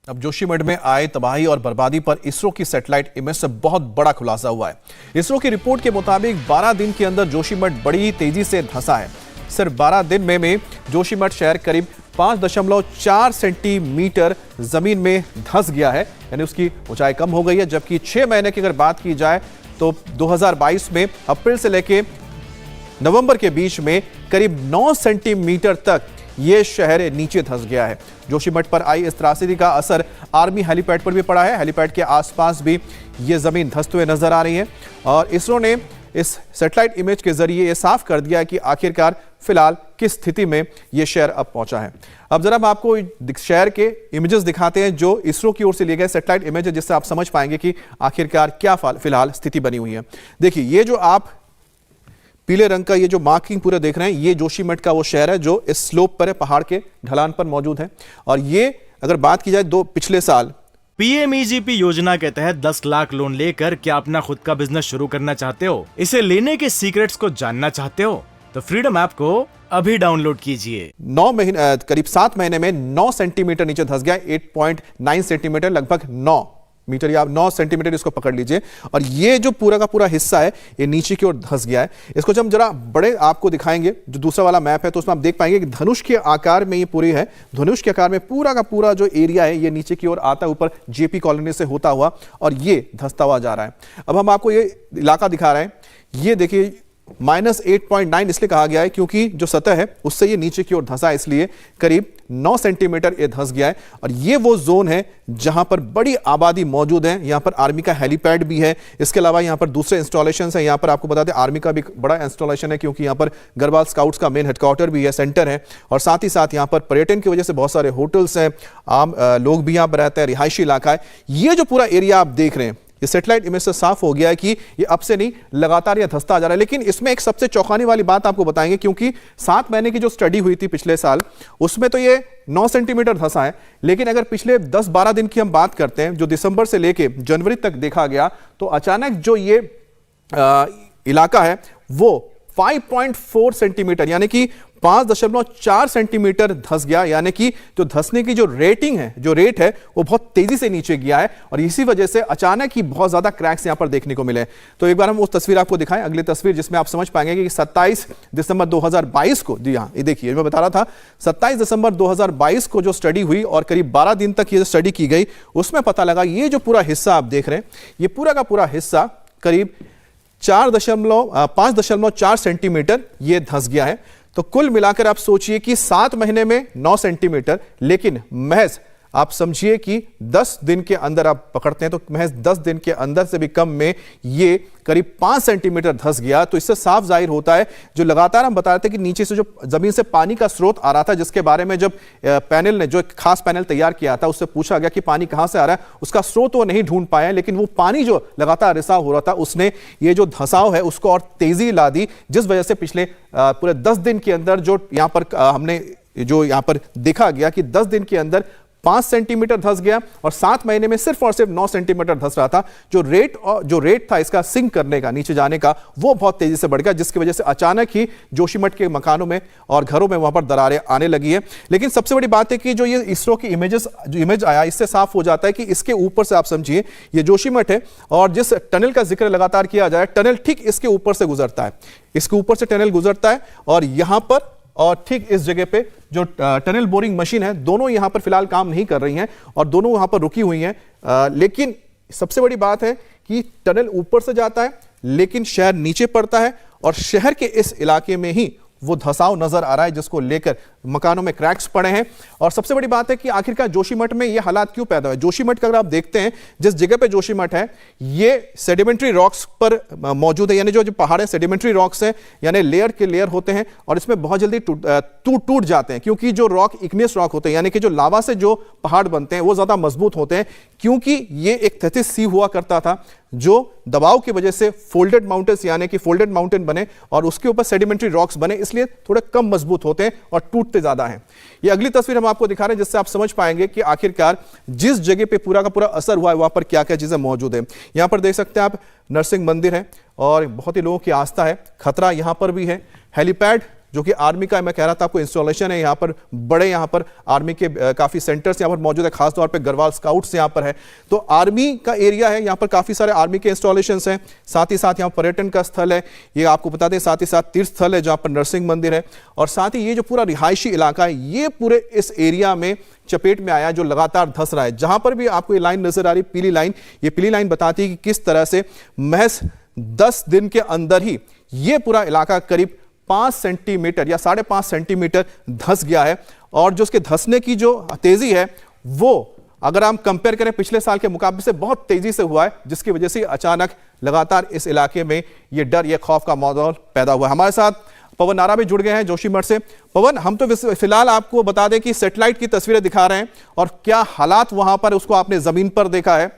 अब जोशीमठ में आए तबाही और बर्बादी पर इसरो की सैटेलाइट इमेज से बहुत बड़ा खुलासा हुआ है। इसरो की रिपोर्ट के मुताबिक 12 दिन के अंदर जोशीमठ बड़ी तेजी से धंसा है। सिर्फ 12 दिन में जोशीमठ शहर करीब 5.4 सेंटीमीटर जमीन में धंस गया है, यानी उसकी ऊंचाई कम हो गई है। जबकि 6 महीने की अगर बात की जाए तो 2022 में अप्रैल से लेकर नवंबर के बीच में करीब 9 सेंटीमीटर तक ये शहर नीचे धंस गया है। जोशीमठ पर आई इस त्रासदी का असर आर्मी हेलीपैड पर भी पड़ा है। हेलीपैड के आसपास भी ये जमीन धंसते हुए नजर आ रही है और इसरो ने इस सैटेलाइट इमेज के जरिए ये साफ कर दिया है कि आखिरकार फिलहाल किस स्थिति में ये शहर अब पहुंचा है। अब जरा हम आपको शहर के इमेजेस दिखाते हैं जो इसरो की ओर से लिए गए सैटेलाइट इमेज है, जिससे आप समझ पाएंगे कि आखिरकार क्या फिलहाल स्थिति बनी हुई है। देखिए, ये जो आप पीले रंग का ये जो मार्किंग पूरा देख रहे हैं, ये जोशीमठ का वो शहर है जो इस स्लोप पर है, पहाड़ के ढलान पर मौजूद है। और ये अगर बात की जाए पिछले साल पीएमईजीपी योजना के तहत 10 लाख लोन लेकर क्या अपना खुद का बिजनेस शुरू करना चाहते हो? इसे लेने के सीक्रेट्स को जानना चाहते हो? तो फ्रीडम ऐप को अभी डाउनलोड कीजिए। 9 महीने करीब 7 महीने में 9 सेंटीमीटर नीचे धंस गया, 8.9 सेंटीमीटर, लगभग 9 मीटर या 9 सेंटीमीटर इसको पकड़ लीजिए। और ये जो पूरा का पूरा हिस्सा है ये नीचे की ओर धंस गया है। इसको जब हम जरा बड़े आपको दिखाएंगे, जो दूसरा वाला मैप है, तो उसमें आप देख पाएंगे कि धनुष के आकार में ये पूरी है। धनुष के आकार में पूरा का पूरा जो एरिया है ये नीचे की ओर आता है, ऊपर जेपी कॉलोनी से होता हुआ, और ये धंसता हुआ जा रहा है। अब हम आपको ये इलाका दिखा रहे हैं। ये देखिए, -8.9 इसलिए कहा गया है क्योंकि जो सतह है उससे ये नीचे की ओर धंसा है, इसलिए करीब 9 सेंटीमीटर ये धंस गया है। और ये वो जोन है जहां पर बड़ी आबादी मौजूद है। यहां पर आर्मी का हेलीपैड भी है। इसके अलावा यहां पर दूसरे इंस्टॉलेशंस हैं। यहां पर आपको बता दें आर्मी का भी बड़ा इंस्टॉलेशन है, क्योंकि यहां पर गढ़वाल स्काउट्स का मेन हेडक्वार्टर भी है, सेंटर है। और साथ ही साथ यहां पर पर्यटन की वजह से बहुत सारे होटल्स हैं, आम लोग भी यहां पर रहते हैं, रिहायशी इलाका है। ये जो पूरा एरिया आप देख रहे हैं, ये सैटेलाइट इमेज से साफ हो गया है कि ये अब से नहीं, लगातार ये धंसता जा रहा है। लेकिन इसमें एक सबसे चौंकाने वाली बात आपको बताएंगे, क्योंकि 7 महीने की जो स्टडी हुई थी पिछले साल, उसमें तो ये 9 सेंटीमीटर धंसा है। लेकिन अगर पिछले 10-12 दिन की हम बात करते हैं, जो दिसंबर से लेके जनवरी तक देखा गया, तो अचानक जो ये इलाका है वो 5.4 सेंटीमीटर यानी कि 5.4 सेंटीमीटर धंस गया। यानी कि जो धंसने की जो रेटिंग है, जो रेट है, वो बहुत तेजी से नीचे गया है। और इसी वजह से अचानक ही बहुत ज्यादा क्रैक्स यहां पर देखने को मिले। तो एक बार हम उस तस्वीर आपको दिखाएं, अगली तस्वीर, जिसमें आप समझ पाएंगे कि 27 दिसंबर 2022 को, जी हाँ, ये देखिए, मैं बता रहा था 27 दिसंबर 2022 को जो स्टडी हुई और करीब 12 दिन तक ये स्टडी की गई, उसमें पता लगा ये जो पूरा हिस्सा आप देख रहे हैं, ये पूरा का पूरा हिस्सा करीब 5.4 सेंटीमीटर ये धंस गया है। तो कुल मिलाकर आप सोचिए कि 7 महीने में 9 सेंटीमीटर, लेकिन महज आप समझिए कि 10 दिन के अंदर आप पकड़ते हैं तो महज 10 दिन के अंदर से भी कम में ये करीब 5 सेंटीमीटर धंस गया। तो इससे साफ जाहिर होता है, जो लगातार हम बता रहे थे कि नीचे से जो जमीन से पानी का स्रोत आ रहा था, जिसके बारे में जब पैनल ने, जो एक खास पैनल तैयार किया था, उससे पूछा गया कि पानी कहां से आ रहा है, उसका स्रोत वो नहीं ढूंढ पाया। लेकिन वो पानी जो लगातार रिसाव हो रहा था, उसने ये जो धंसाव है उसको और तेजी ला दी, जिस वजह से पिछले पूरे 10 दिन के अंदर जो यहां पर हमने जो यहां पर देखा गया कि 10 दिन के अंदर 5 सेंटीमीटर धंस गया और 7 महीने में सिर्फ और सिर्फ 9 सेंटीमीटर धंस रहा था। जो रेट था इसका सिंक करने का, नीचे जाने का, वो बहुत तेजी से बढ़ गया, जिसकी वजह से अचानक ही जोशीमठ के मकानों में और घरों में वहां पर दरारें आने लगी है। लेकिन सबसे बड़ी बात है कि जो ये इसरो की इमेज आया, इससे साफ हो जाता है कि इसके ऊपर से आप समझिए ये जोशीमठ है और जिस टनल का जिक्र लगातार किया जाए, टनल ठीक इसके ऊपर से गुजरता है। इसके ऊपर से टनल गुजरता है और यहां पर और ठीक इस जगह पे जो टनल बोरिंग मशीन है, दोनों यहां पर फिलहाल काम नहीं कर रही हैं और दोनों वहां पर रुकी हुई हैं। लेकिन सबसे बड़ी बात है कि टनल ऊपर से जाता है लेकिन शहर नीचे पड़ता है और शहर के इस इलाके में ही वो धंसाव नजर आ रहा है, जिसको लेकर मकानों में क्रैक्स पड़े हैं। और सबसे बड़ी बात है कि आखिरकार जोशीमठ में ये हालात क्यों पैदा हुए। जोशीमठ का अगर आप देखते हैं, जिस जगह पे जोशीमठ है, ये सेडिमेंट्री रॉक्स पर मौजूद है, यानी जो पहाड़ है सेडिमेंट्री रॉक्स हैं, यानी लेयर के लेयर होते हैं और इसमें बहुत जल्दी टूट जाते हैं, क्योंकि जो रॉक इग्नियस रॉक होते हैं, यानी कि जो लावा से जो पहाड़ बनते हैं, वो ज्यादा मजबूत होते हैं, क्योंकि ये एक थेथिस सी हुआ करता था, जो दबाव की वजह से फोल्डेड माउंटेन्स यानी कि फोल्डेड माउंटेन बने और उसके ऊपर सेडिमेंट्री रॉक्स बने, इसलिए थोड़े कम मजबूत होते हैं और टूटते ज्यादा हैं। ये अगली तस्वीर हम आपको दिखा रहे हैं, जिससे आप समझ पाएंगे कि आखिरकार जिस जगह पे पूरा का पूरा असर हुआ है वहां पर क्या क्या चीजें मौजूद है। यहां पर देख सकते हैं आप, नरसिंह मंदिर है और बहुत ही लोगों की आस्था है। खतरा यहां पर भी है। हेलीपैड जो कि आर्मी का, मैं कह रहा था आपको, इंस्टॉलेशन है यहाँ पर, बड़े यहाँ पर आर्मी के काफी सेंटर्स यहाँ पर मौजूद है, खासतौर पे गढ़वाल स्काउट्स यहाँ पर है। तो आर्मी का एरिया है, यहाँ पर काफी सारे आर्मी के इंस्टॉलेशंस हैं, साथ ही साथ यहाँ पर्यटन का स्थल है, ये आपको बता दें, साथ ही साथ तीर्थ स्थल है जहाँ पर नरसिंह मंदिर है, और साथ ही ये जो पूरा रिहायशी इलाका है, ये पूरे इस एरिया में चपेट में आया, जो लगातार धंस रहा है। जहां पर भी आपको ये लाइन नजर आ रही, पीली लाइन, ये पीली लाइन बताती है कि किस तरह से महज 10 दिन के अंदर ही ये पूरा इलाका करीब 5 सेंटीमीटर या 5.5 सेंटीमीटर धंस गया है। और जो उसके धंसने की जो तेजी है, वो अगर हम कंपेयर करें पिछले साल के मुकाबले से बहुत तेजी से हुआ है, जिसकी वजह से अचानक लगातार इस इलाके में ये डर, ये खौफ का माहौल पैदा हुआ है। हमारे साथ पवन नारा भी जुड़ गए हैं जोशीमठ से। पवन, हम तो फिलहाल आपको बता दें कि सैटेलाइट की तस्वीरें दिखा रहे हैं और क्या हालात वहां पर, उसको आपने जमीन पर देखा है,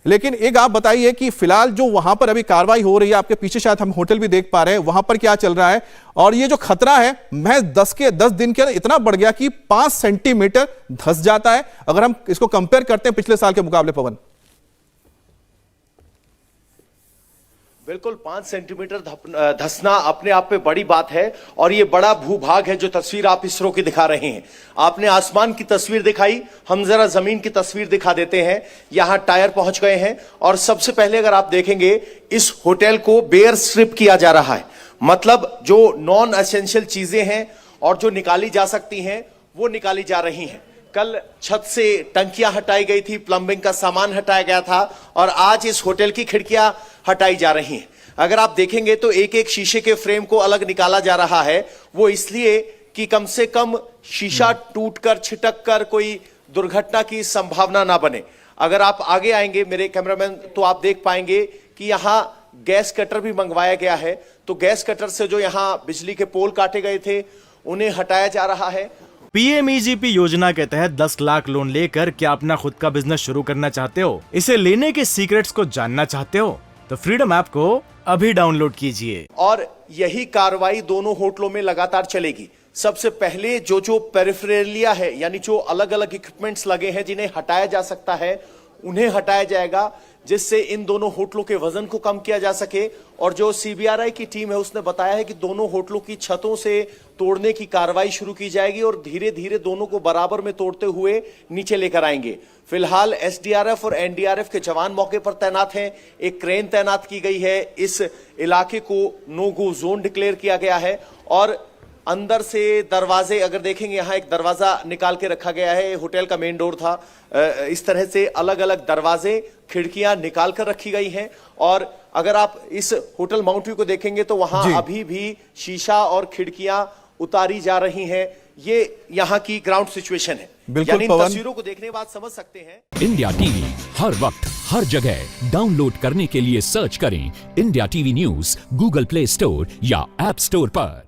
लेकिन एक आप बताइए कि फिलहाल जो वहां पर अभी कार्रवाई हो रही है, आपके पीछे शायद हम होटल भी देख पा रहे हैं, वहां पर क्या चल रहा है, और ये जो खतरा है महज 10 दिन के अंदर इतना बढ़ गया कि 5 सेंटीमीटर धंस जाता है, अगर हम इसको कंपेयर करते हैं पिछले साल के मुकाबले। पवन, बिल्कुल 5 सेंटीमीटर धंसना अपने आप में बड़ी बात है, और ये बड़ा भूभाग है जो तस्वीर आप इसरो की दिखा रहे हैं। आपने आसमान की तस्वीर दिखाई, हम जरा जमीन की तस्वीर दिखा देते हैं। यहां टायर पहुंच गए हैं, और सबसे पहले अगर आप देखेंगे, इस होटल को बेयर स्ट्रिप किया जा रहा है, मतलब जो नॉन एसेंशियल चीजें हैं और जो निकाली जा सकती हैं वो निकाली जा रही हैं। कल छत से टंकियां हटाई गई थी, प्लंबिंग का सामान हटाया गया था, और आज इस होटल की खिड़कियां हटाई जा रही हैं। अगर आप देखेंगे तो एक एक शीशे के फ्रेम को अलग निकाला जा रहा है, वो इसलिए कि कम से कम शीशा टूटकर, छिटक कर कोई दुर्घटना की संभावना ना बने। अगर आप आगे आएंगे मेरे कैमरामैन, तो आप देख पाएंगे कि यहां गैस कटर भी मंगवाया गया है। तो गैस कटर से जो यहां बिजली के पोल काटे गए थे, उन्हें हटाया जा रहा है। पीएमईजीपी योजना के तहत 10 लाख लोन लेकर क्या अपना खुद का बिजनेस शुरू करना चाहते हो? इसे लेने के सीक्रेट्स को जानना चाहते हो? तो फ्रीडम ऐप को अभी डाउनलोड कीजिए। और यही कार्रवाई दोनों होटलों में लगातार चलेगी। सबसे पहले जो पेरिफेरलिया है, यानी जो अलग अलग इक्विपमेंट्स लगे हैं जिन्हें हटाया जा सकता है, उन्हें हटाया जाएगा, जिससे इन दोनों होटलों के वजन को कम किया जा सके। और जो सीबीआरआई की टीम है उसने बताया है कि दोनों होटलों की छतों से तोड़ने की कार्रवाई शुरू की जाएगी, और धीरे धीरे दोनों को बराबर में तोड़ते हुए नीचे लेकर आएंगे। फिलहाल एसडीआरएफ और एनडीआरएफ के जवान मौके पर तैनात हैं, एक क्रेन तैनात की गई है। इस इलाके को नो गो जोन डिक्लेयर किया गया है, और अंदर से दरवाजे अगर देखेंगे, यहां एक दरवाजा निकाल के रखा गया है, होटल का मेन डोर था। इस तरह से अलग अलग दरवाजे, खिड़कियां निकाल कर रखी गई हैं। और अगर आप इस होटल माउंट व्यू को देखेंगे तो वहां अभी भी शीशा और खिड़कियां उतारी जा रही हैं। ये यहां की ग्राउंड सिचुएशन है, यानी इन तस्वीरों को देखने के बाद समझ सकते हैं। इंडिया टीवी हर वक्त हर जगह डाउनलोड करने के लिए सर्च करें India TV news Google play store या ऐप स्टोर पर।